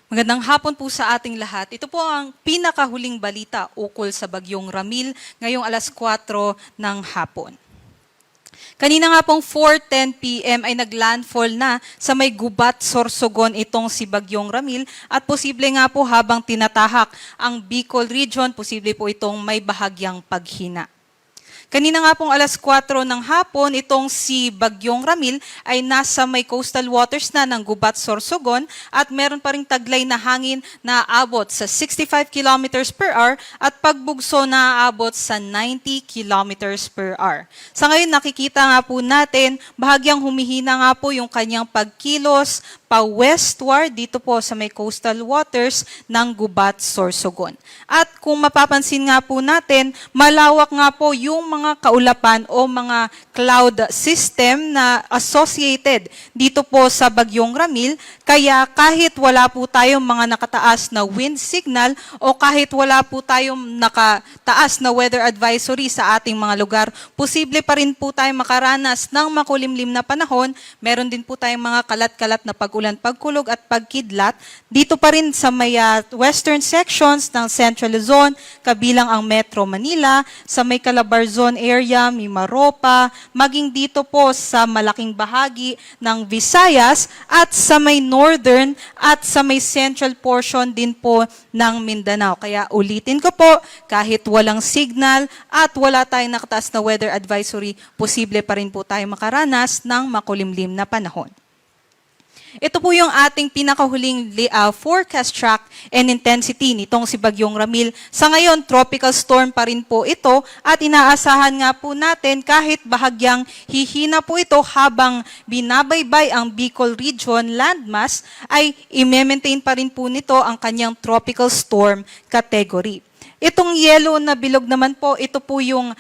Magandang hapon po sa ating lahat. Ito po ang pinakahuling balita ukol sa Bagyong Ramil ngayong alas 4 ng hapon. Kanina nga pong 4:10 p.m. ay naglandfall na sa may Gubat, Sorsogon itong si Bagyong Ramil at posible nga po habang tinatahak ang Bicol Region, posible po itong may bahagyang paghina. Kanina nga pong alas 4 ng hapon, itong si Bagyong Ramil ay nasa may coastal waters na ng Gubat, Sorsogon at meron pa ring taglay na hangin na aabot sa 65 kilometers per hour at pagbugso na aabot sa 90 kilometers per hour. Sa ngayon nakikita nga po natin, bahagyang humihina nga po yung kanyang pagkilos pa-westward dito po sa may coastal waters ng Gubat, Sorsogon. At kung mapapansin nga po natin, malawak nga po yung mga kaulapan o mga cloud system na associated dito po sa Bagyong Ramil, kaya kahit wala po tayong mga nakataas na wind signal o kahit wala po tayong nakataas na weather advisory sa ating mga lugar, posible pa rin po tayong makaranas ng makulimlim na panahon. Meron din po tayong mga kalat-kalat na pag-ulan, pagkulog at pagkidlat dito pa rin sa may western sections ng Central Luzon, kabilang ang Metro Manila, sa may Calabar Zone area, Mimaropa, maging dito po sa malaking bahagi ng Visayas at sa may northern at sa may central portion din po ng Mindanao. Kaya ulitin ko po, kahit walang signal at wala tayong nakataas na weather advisory, posible pa rin po tayo makaranas ng makulimlim na panahon. Ito po yung ating pinakahuling forecast track and intensity nitong si Bagyong Ramil. Sa ngayon, tropical storm pa rin po ito at inaasahan nga po natin kahit bahagyang hihina po ito habang binabaybay ang Bicol Region landmass ay i-maintain pa rin po nito ang kanyang tropical storm category. Itong yellow na bilog naman po, ito po yung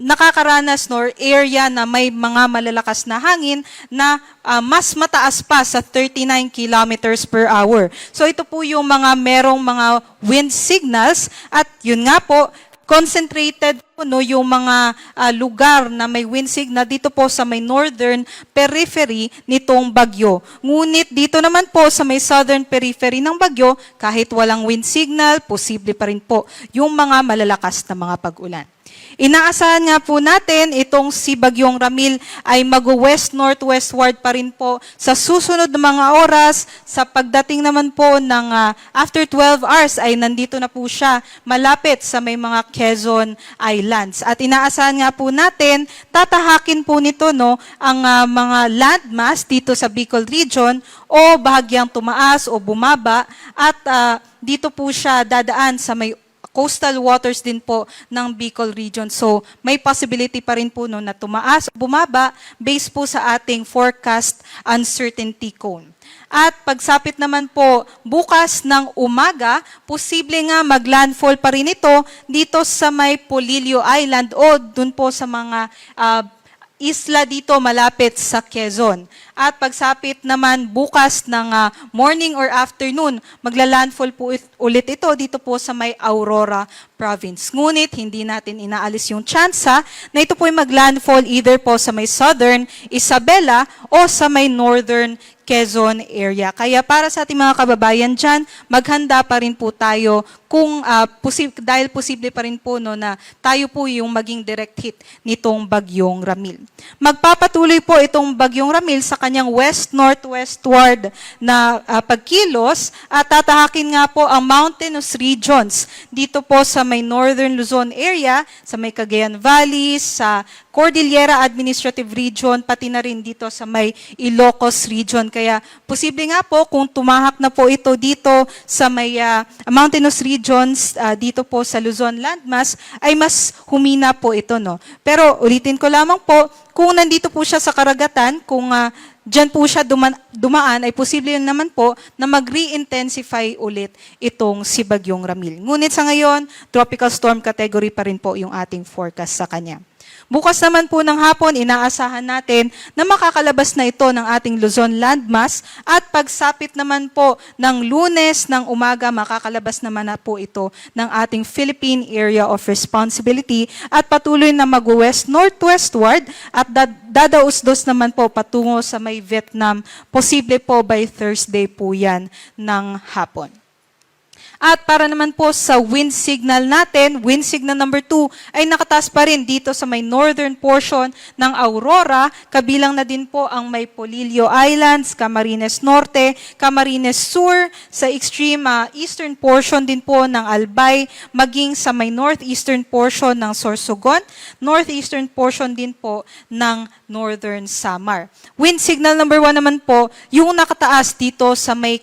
nakakaranas nor area na may mga malalakas na hangin na mas mataas pa sa 39 kilometers per hour. So ito po yung mga merong mga wind signals at yun nga po, concentrated po yung mga lugar na may wind signal dito po sa may northern periphery nitong bagyo. Ngunit dito naman po sa may southern periphery ng bagyo, kahit walang wind signal, posible pa rin po yung mga malalakas na mga pag-ulan. Inaasahan nga po natin itong si Bagyong Ramil ay mag-west-northwestward pa rin po sa susunod na mga oras. Sa pagdating naman po ng after 12 hours ay nandito na po siya malapit sa may mga Quezon Islands. At inaasahan nga po natin, tatahakin po nito ang mga landmass dito sa Bicol Region o bahagyang tumaas o bumaba at dito po siya dadaan sa may coastal waters din po ng Bicol Region. So, may possibility pa rin po na tumaas o bumaba based po sa ating forecast uncertainty cone. At pagsapit naman po bukas ng umaga, posible nga maglandfall pa rin ito dito sa may Polillo Island o dun po sa mga isla dito malapit sa Quezon. At pagsapit naman bukas ng morning or afternoon, maglalandfall po ulit ito dito po sa may Aurora Province. Ngunit hindi natin inaalis yung tsansa na ito po ay maglandfall either po sa may southern Isabela o sa may northern Quezon area. Kaya para sa ating mga kababayan dyan, maghanda pa rin po tayo kung dahil posible pa rin po na tayo po yung maging direct hit nitong Bagyong Ramil. Magpapatuloy po itong Bagyong Ramil sa kanyang west-northwestward na pagkilos at tatahakin nga po ang mountainous regions dito po sa may northern Luzon area, sa may Cagayan Valley, sa Cordillera Administrative Region, pati na rin dito sa may Ilocos Region. Kaya posible nga po kung tumahak na po ito dito sa may mountainous regions dito po sa Luzon landmass, ay mas humina po ito. Pero ulitin ko lamang po, kung nandito po siya sa karagatan, kung dyan po siya dumaan, ay posible naman po na mag-re-intensify ulit itong si Bagyong Ramil. Ngunit sa ngayon, tropical storm category pa rin po yung ating forecast sa kanya. Bukas naman po ng hapon, inaasahan natin na makakalabas na ito ng ating Luzon landmass at pagsapit naman po ng Lunes ng umaga, makakalabas naman na po ito ng ating Philippine Area of Responsibility at patuloy na mag-west-northwestward at dadaos-dos naman po patungo sa may Vietnam. Posible po by Thursday po yan ng hapon. At para naman po sa wind signal natin, wind signal number 2 ay nakataas pa rin dito sa may northern portion ng Aurora. Kabilang na din po ang may Polillo Islands, Camarines Norte, Camarines Sur, sa extreme eastern portion din po ng Albay, maging sa may northeastern portion ng Sorsogon, northeastern portion din po ng Northern Samar. Wind signal number 1 naman po, yung nakataas dito sa may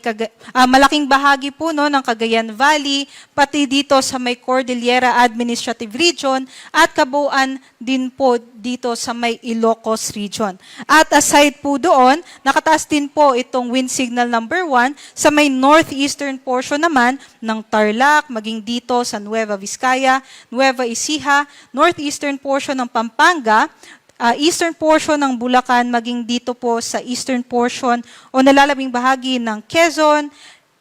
malaking bahagi po no, ng Cagayan Valley, pati dito sa may Cordillera Administrative Region at kabuuan din po dito sa may Ilocos Region. At aside po doon, nakataas din po itong wind signal number 1 sa may northeastern portion naman ng Tarlac, maging dito sa Nueva Vizcaya, Nueva Ecija, northeastern portion ng Pampanga, eastern portion ng Bulacan, maging dito po sa eastern portion o nalalabing bahagi ng Quezon,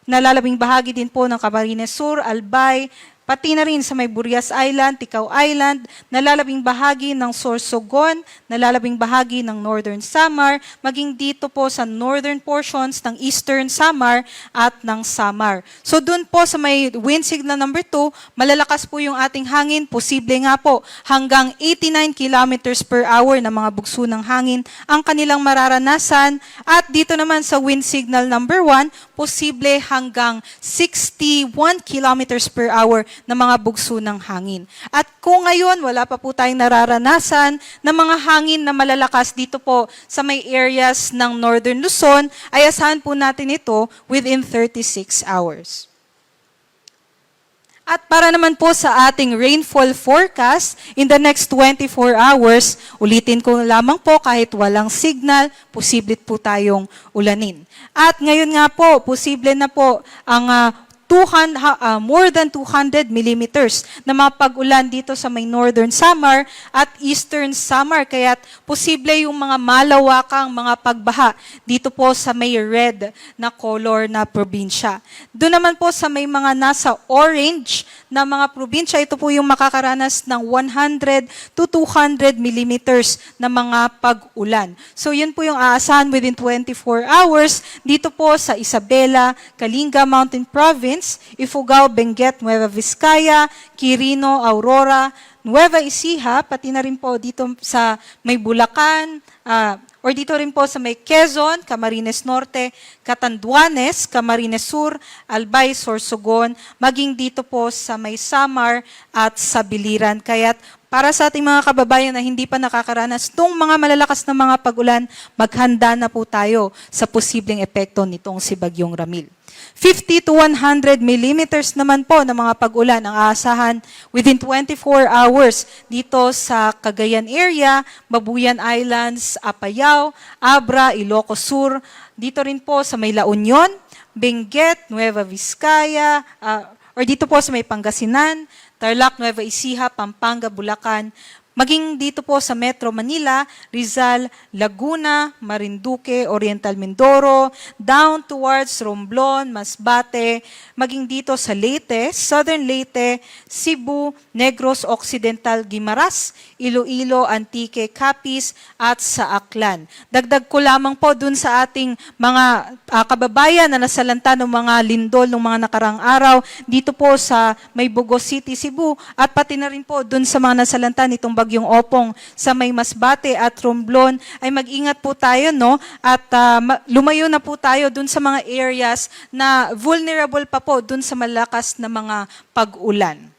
nalalabing bahagi din po ng Camarines Sur, Albay, pati na rin sa may Burias Island, Ticao Island, nalalabing bahagi ng Sorsogon, nalalabing bahagi ng Northern Samar, maging dito po sa northern portions ng Eastern Samar at ng Samar. So dun po sa may wind signal number 2, malalakas po yung ating hangin, posible nga po hanggang 89 kilometers per hour na mga bugso ng hangin ang kanilang mararanasan. At dito naman sa wind signal number 1, posible hanggang 61 kilometers per hour na mga bugso ng hangin. At kung ngayon wala pa po tayong nararanasan na mga hangin na malalakas dito po sa may areas ng Northern Luzon, ay asahan po natin ito within 36 hours. At para naman po sa ating rainfall forecast, in the next 24 hours, ulitin ko lamang po kahit walang signal, posible po tayong ulanin. At ngayon nga po, posible na po ang more than 200 millimeters na mga pag-ulan dito sa may Northern Samar at Eastern Samar. Kaya posible yung mga malawakang mga pagbaha dito po sa may red na color na probinsya. Doon naman po sa may mga nasa orange na mga probinsya, ito po yung makakaranas ng 100 to 200 millimeters na mga pag-ulan. So yun po yung aasahan within 24 hours dito po sa Isabela, Kalinga Mountain Province, Ifugao, Benguet, Nueva Vizcaya, Quirino, Aurora, Nueva Ecija, pati na rin po dito sa may Bulacan, or dito rin po sa may Quezon, Camarines Norte, Catanduanes, Camarines Sur, Albay, Sorsogon, maging dito po sa may Samar at sa Biliran. Kaya't para sa ating mga kababayan na hindi pa nakakaranas ng mga malalakas na mga pag-ulan, maghanda na po tayo sa posibleng epekto nitong si Bagyong Ramil. 50 to 100 millimeters naman po ng mga pag-ulan ang aasahan within 24 hours dito sa Cagayan area, Babuyan Islands, Apayao, Abra, Ilocos Sur, dito rin po sa may La Union, Benguet, Nueva Vizcaya, or dito po sa may Pangasinan, Tarlac, Nueva Ecija, Pampanga, Bulacan, maging dito po sa Metro Manila, Rizal, Laguna, Marinduque, Oriental Mindoro, down towards Romblon, Masbate, maging dito sa Leyte, Southern Leyte, Cebu, Negros Occidental, Guimaras, Iloilo, Antique, Capiz, at sa Aklan. Dagdag ko lamang po dun sa ating mga kababayan na nasalanta ng mga lindol ng mga nakarang araw, dito po sa may Bugos City, Cebu, at pati na rin po dun sa mga nasalanta nitong Bagyong Opong sa may Masbate at Romblon, ay mag-ingat po tayo, no? At lumayo na po tayo dun sa mga areas na vulnerable pa po dun sa malakas na mga pag-ulan.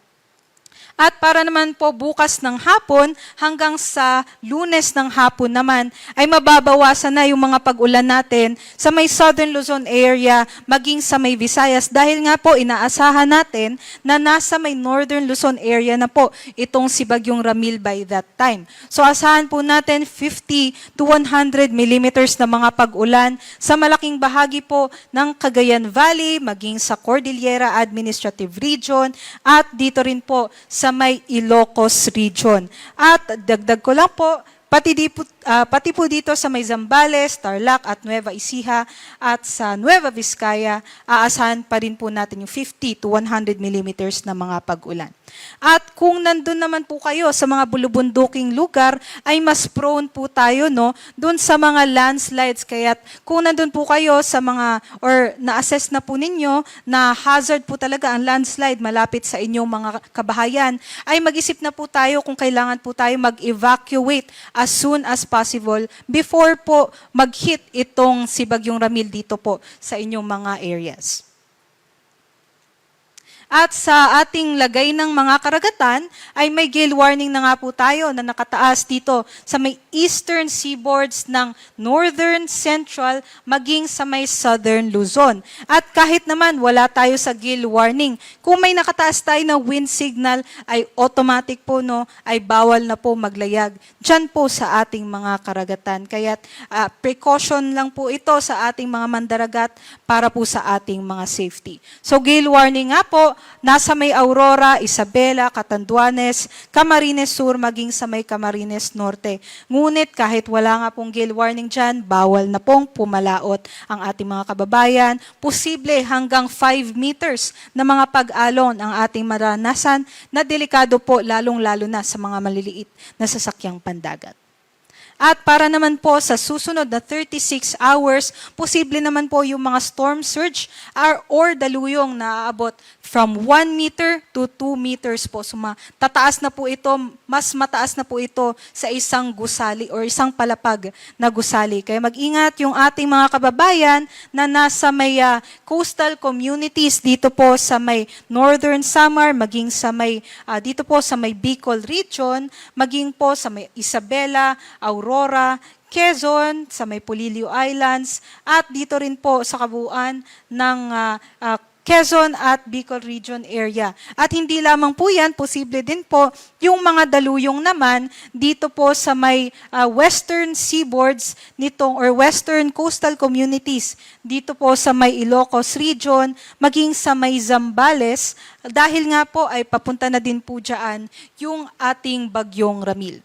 At para naman po bukas ng hapon hanggang sa Lunes ng hapon naman ay mababawasan na yung mga pag-ulan natin sa may Southern Luzon area maging sa may Visayas dahil nga po inaasahan natin na nasa may Northern Luzon area na po itong si Bagyong Ramil by that time. So asahan po natin 50 to 100 millimeters na mga pag-ulan sa malaking bahagi po ng Cagayan Valley maging sa Cordillera Administrative Region at dito rin po sa sa may Ilocos region. At dagdag ko lang po, pati po dito sa may Zambales, Tarlac at Nueva Ecija at sa Nueva Vizcaya, aasahan pa rin po natin yung 50 to 100 millimeters na mga pag-ulan. At kung nandun naman po kayo sa mga bulubunduking lugar, ay mas prone po tayo dun sa mga landslides. Kaya kung nandun po kayo sa mga, or na-assess na po ninyo na hazard po talaga ang landslide malapit sa inyong mga kabahayan, ay mag-isip na po tayo kung kailangan po tayo mag-evacuate as soon as possible before po mag-hit itong si Bagyong Ramil dito po sa inyong mga areas. At sa ating lagay ng mga karagatan, ay may gale warning na nga po tayo na nakataas dito sa may eastern seaboards ng northern, central, maging sa may southern Luzon. At kahit naman wala tayo sa gale warning, kung may nakataas tayo na wind signal, ay automatic po ay bawal na po maglayag dyan po sa ating mga karagatan. Kaya precaution lang po ito sa ating mga mandaragat para po sa ating mga safety. So gale warning nga po, nasa may Aurora, Isabela, Catanduanes, Camarines Sur, maging sa may Camarines Norte. Ngunit kahit wala nga pong gale warning dyan, bawal na pong pumalaot ang ating mga kababayan. Posible hanggang 5 meters na mga pag-alon ang ating maranasan na delikado po lalong-lalo na sa mga maliliit na sasakyang pandagat. At para naman po sa susunod na 36 hours, posible naman po yung mga storm surge or daluyong na aabot from 1 meter to 2 meters po. So tataas na po ito, mas mataas na po ito sa isang gusali or isang palapag na gusali. Kaya mag-ingat yung ating mga kababayan na nasa may coastal communities dito po sa may Northern Samar, maging sa may dito po sa may Bicol region, maging po sa may Isabela, Aurora, Quezon, sa may Polillo Islands, at dito rin po sa kabuuan ng Quezon at Bicol region area. At hindi lamang po yan, posible din po yung mga daluyong naman dito po sa may western seaboards nitong or western coastal communities dito po sa may Ilocos region, maging sa may Zambales, dahil nga po ay papunta na din po dyan yung ating Bagyong Ramil.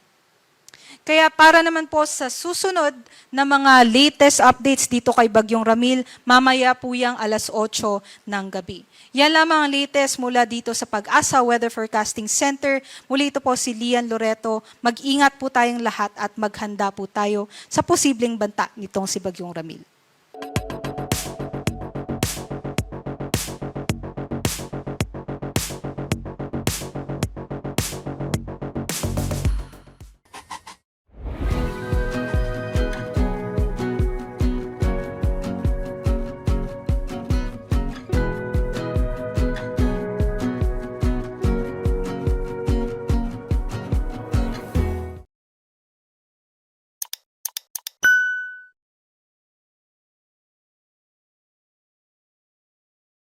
Kaya para naman po sa susunod na mga latest updates dito kay Bagyong Ramil, mamaya po yung 8:00 ng gabi. Yan lamang ang latest mula dito sa Pag-asa Weather Forecasting Center. Muli ito po si Lian Loreto. Mag-ingat po tayong lahat at maghanda po tayo sa posibleng banta nitong si Bagyong Ramil.